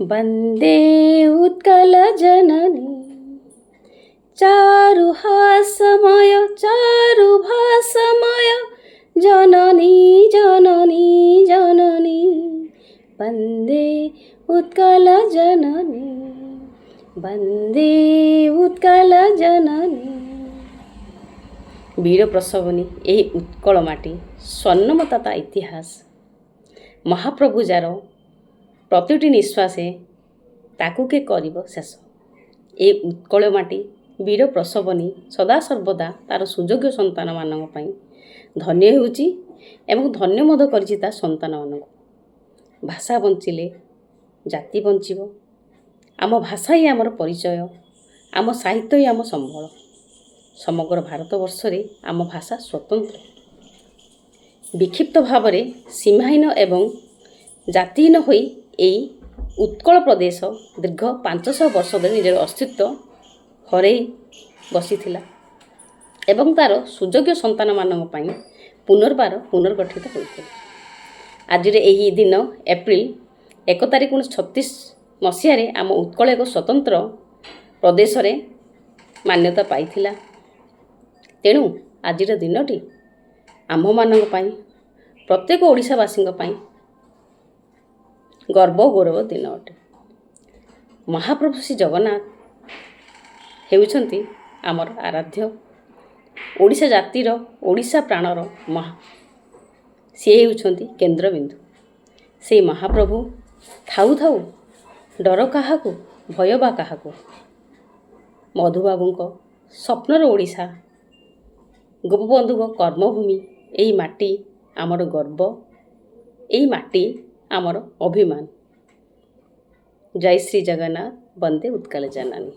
वन्दे उत्कलजननी चारुहासमय चारुभासमय जननी जननी जननी वन्दे उत्कलजननी वन्दे उत्कलजननी। वीर प्रसवनी यही उत्कल माटी स्वर्णमता ता इतिहास महाप्रभु जार प्रतिटी निश्वासे ताकू के करिब शेष। ए उत्कल माटी वीर प्रसवनी सदा सर्वदा तार सुयोग्य संतान मानक पई धन्य हेउची एवं धन्य मद करिछि ता संतान मानक। भाषा बंचिले जाति बंचिब। आम भाषा ही आमर परिचय, आम साहित्य ही आम संबल। समग्र भारतवर्ष रे आम भाषा स्वतंत्र विक्षिप्त भाव में सीमाहीन एवं जातिहीन होई एई उत्कल प्रदेश दीर्घ 500 वर्ष धरि निजर अस्तित्व हरई बसीथिला एवं तार सुयोग्य संतान मानक पई पुनर्बार पुनर्गठित होइथिला। आज एही दिन एप्रिल 1 तारिख 1936 मसीह रे आम उत्कल एक स्वतंत्र प्रदेश रे मान्यता पाइथिला। तेणु आज दिनटी आम मानक पई प्रत्येक ओडिशावासी गर्व गौरव दिन अटे। महाप्रभु श्री जगन्नाथ हेउछंती आमर आराध्य ओडिशा जातिर ओडिशा प्राणर महा सी हेउछंती केन्द्रबिंदु। से महाप्रभु थाउ थाउ डर काहाकू भय बा काहाकू मधुबाबूंक स्वप्नर ओडिशा गोपबंधुक कर्मभूमि एई माटी आमर गर्व, एई माटी आमर अभिमान। जय श्री जगन्नाथ, वंदे उत्कल जननी।